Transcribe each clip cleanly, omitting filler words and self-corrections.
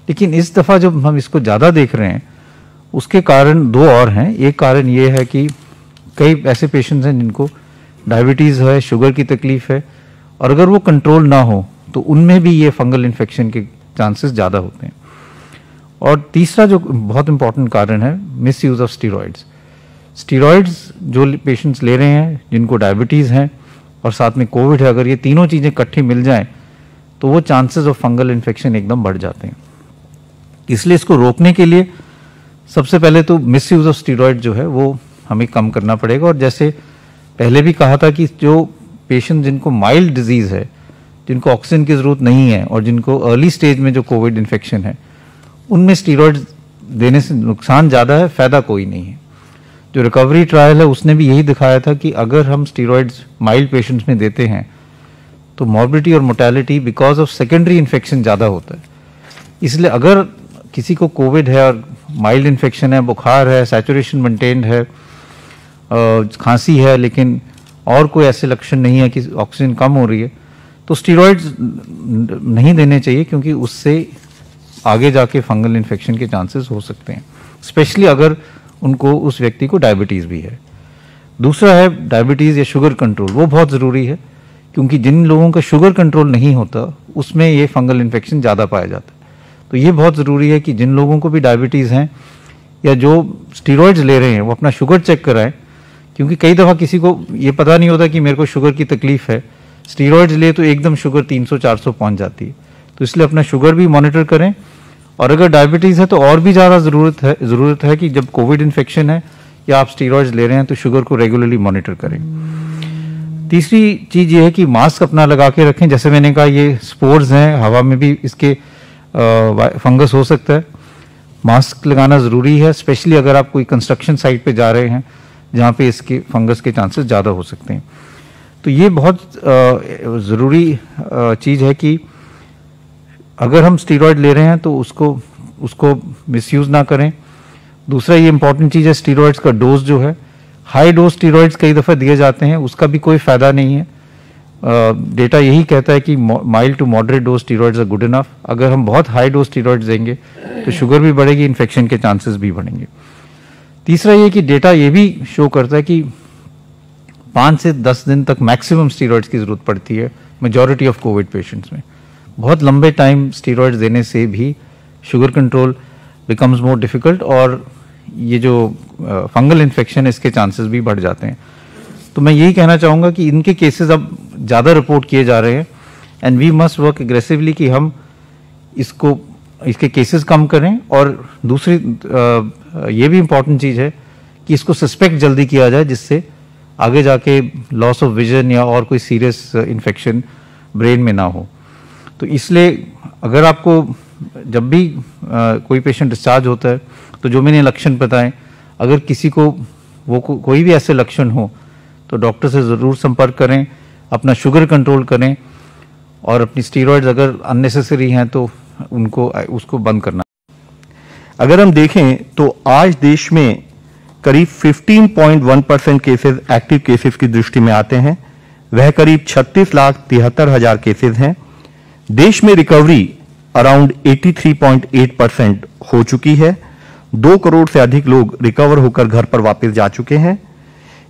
लेकिन इस दफ़ा जब हम इसको ज़्यादा देख रहे हैं उसके कारण दो और हैं। एक कारण ये है कि कई ऐसे पेशेंट्स हैं जिनको डायबिटीज़ है, शुगर की तकलीफ़ है, और अगर वो कंट्रोल ना हो तो उनमें भी ये फंगल इन्फेक्शन के चांसेस ज़्यादा होते हैं। और तीसरा जो बहुत इंपॉर्टेंट कारण है, miss use of steroids. Steroids जो पेशेंट्स ले रहे हैं, जिनको डायबिटीज़ हैं और साथ में कोविड है, अगर ये तीनों चीज़ें इकट्ठी मिल जाएं तो वो चांसेस ऑफ फंगल इन्फेक्शन एकदम बढ़ जाते हैं। इसलिए इसको रोकने के लिए सबसे पहले तो मिस यूज़ ऑफ स्टीरॉयड जो है वो हमें कम करना पड़ेगा। और जैसे पहले भी कहा था कि जो पेशेंट जिनको माइल्ड डिजीज़ है, जिनको ऑक्सीजन की ज़रूरत नहीं है और जिनको अर्ली स्टेज में जो कोविड इन्फेक्शन है, उनमें स्टीरॉयड्स देने से नुकसान ज़्यादा है, फ़ायदा कोई नहीं है। जो रिकवरी ट्रायल है उसने भी यही दिखाया था कि अगर हम स्टीरॉयड्स माइल्ड पेशेंट्स में देते हैं तो मॉर्बिडिटी और mortality because of secondary infection ज़्यादा होता है। इसलिए अगर किसी को कोविड है और माइल्ड इन्फेक्शन है, बुखार है, सैचुरेशन मेंटेन्ड है, खांसी है, लेकिन और कोई ऐसे लक्षण नहीं है कि ऑक्सीजन कम हो रही है, तो स्टीरॉयड्स नहीं देने चाहिए, क्योंकि उससे आगे जाके फंगल इन्फेक्शन के चांसेस हो सकते हैं, स्पेशली अगर उनको उस व्यक्ति को डायबिटीज़ भी है। दूसरा है डायबिटीज़ या शुगर कंट्रोल, वो बहुत ज़रूरी है, क्योंकि जिन लोगों का शुगर कंट्रोल नहीं होता उसमें ये फंगल इन्फेक्शन ज़्यादा पाया जाता है। तो ये बहुत ज़रूरी है कि जिन लोगों को भी डायबिटीज़ हैं या जो स्टीरॉयड्स ले रहे हैं वो अपना शुगर चेक कराएं, क्योंकि कई दफ़ा किसी को ये पता नहीं होता कि मेरे को शुगर की तकलीफ़ है, स्टीरॉयड्स ले तो एकदम शुगर 300-400 पहुंच जाती है। तो इसलिए अपना शुगर भी मॉनिटर करें, और अगर डायबिटीज़ है तो और भी ज़्यादा ज़रूरत है कि जब कोविड इन्फेक्शन है या आप स्टीरॉयड्स ले रहे हैं तो शुगर को रेगुलरली मॉनिटर करें। तीसरी चीज़ ये है कि मास्क अपना लगा के रखें। जैसे मैंने कहा, ये स्पोर्स हैं, हवा में भी इसके फंगस हो सकता है। मास्क लगाना ज़रूरी है, स्पेशली अगर आप कोई कंस्ट्रक्शन साइट पे जा रहे हैं जहाँ पे इसके फंगस के चांसेस ज़्यादा हो सकते हैं। तो ये बहुत ज़रूरी चीज़ है कि अगर हम स्टीरॉयड ले रहे हैं तो उसको मिसयूज़ ना करें। दूसरा ये इंपॉर्टेंट चीज़ है, स्टीरॉयड्स का डोज जो है, हाई डोज स्टीरॉयड्स कई दफ़ा दिए जाते हैं, उसका भी कोई फ़ायदा नहीं है। डेटा यही कहता है कि mild to moderate dose steroids are good enough. अगर हम बहुत हाई डोज स्टीरॉयड्स देंगे तो शुगर भी बढ़ेगी, इन्फेक्शन के चांसेस भी बढ़ेंगे। तीसरा ये कि डेटा ये भी शो करता है कि 5 से 10 दिन तक मैक्सिमम स्टीरॉयड्स की ज़रूरत पड़ती है मेजॉरिटी ऑफ कोविड पेशेंट्स में। बहुत लंबे टाइम स्टीरॉयड्स देने से भी sugar control becomes more difficult, और ये जो फंगल इन्फेक्शन है इसके चांसेस भी बढ़ जाते हैं। तो मैं यही कहना चाहूँगा कि इनके केसेस अब ज़्यादा रिपोर्ट किए जा रहे हैं, and we must work aggressively कि हम इसके केसेस कम करें। और दूसरी ये भी इम्पॉर्टेंट चीज़ है कि इसको सस्पेक्ट जल्दी किया जाए, जिससे आगे जाके लॉस ऑफ विजन या और कोई सीरियस इन्फेक्शन ब्रेन में ना हो। तो इसलिए अगर आपको जब भी कोई पेशेंट डिस्चार्ज होता है तो जो मैंने लक्षण बताएं, अगर किसी को कोई भी ऐसे लक्षण हो तो डॉक्टर से ज़रूर संपर्क करें, अपना शुगर कंट्रोल करें, और अपनी स्टीरॉयड्स अगर अननेसेसरी हैं तो उसको बंद करना। अगर हम देखें तो आज देश में करीब 15.1% केसेस एक्टिव केसेस की दृष्टि में आते हैं। वह करीब 36,73,000 केसेस हैं। देश में रिकवरी अराउंड 83.8% हो चुकी है। 2 करोड़ से अधिक लोग रिकवर होकर घर पर वापस जा चुके हैं।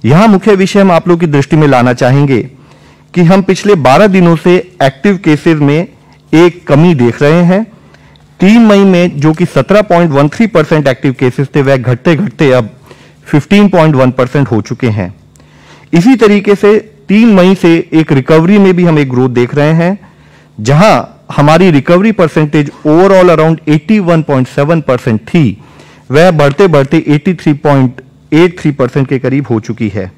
यहां मुख्य विषय हम आप लोगों की दृष्टि में लाना चाहेंगे कि हम पिछले 12 दिनों से एक्टिव केसेस में एक कमी देख रहे हैं। 3 मई में जो कि 17.13% एक्टिव केसेस थे, वह घटते घटते अब 15.1% हो चुके हैं। इसी तरीके से 3 मई से एक रिकवरी में भी हम एक ग्रोथ देख रहे हैं, जहां हमारी रिकवरी परसेंटेज ओवरऑल अराउंड 81.7% थी, वह बढ़ते बढ़ते 83.83% के करीब हो चुकी है।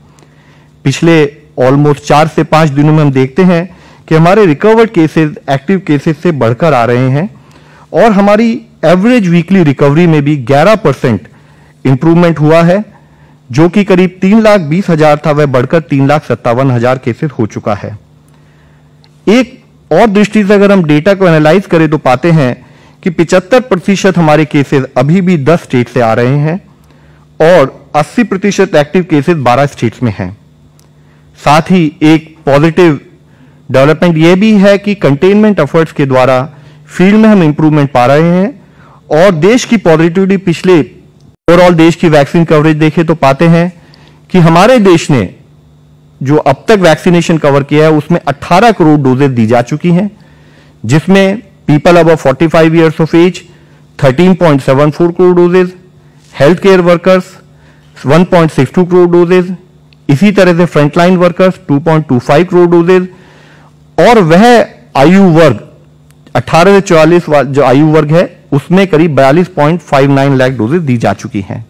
पिछले ऑलमोस्ट 4 से 5 दिनों में हम देखते हैं कि हमारे रिकवर्ड केसेस एक्टिव केसेस से बढ़कर आ रहे हैं, और हमारी एवरेज वीकली रिकवरी में भी 11% इंप्रूवमेंट हुआ है, जो कि करीब 3,20,000 था, वह बढ़कर 3,57,000 केसेस हो चुका है। एक और दृष्टि से अगर हम डेटा को एनालाइज करें तो पाते हैं कि 75% हमारे केसेस अभी भी 10 स्टेट से आ रहे हैं, और 80% एक्टिव केसेस 12 स्टेट्स में हैं। साथ ही एक पॉजिटिव डेवलपमेंट यह भी है कि कंटेनमेंट एफर्ट्स के द्वारा फील्ड में हम इंप्रूवमेंट पा रहे हैं, और देश की पॉजिटिविटी पिछले ओवरऑल देश की वैक्सीन कवरेज देखें तो पाते हैं कि हमारे देश ने जो अब तक वैक्सीनेशन कवर किया है उसमें 18 करोड़ डोजेज दी जा चुकी हैं, जिसमें people above 45 years of age 13.74 crore doses, health care workers 1.62 crore doses, इसी तरह से फ्रंटलाइन वर्कर्स 2.25 करोड़ डोजेज, और वह आयु वर्ग 18 से 44 जो आयु वर्ग है उसमें करीब 42.59 लाख डोजेज दी जा चुकी हैं।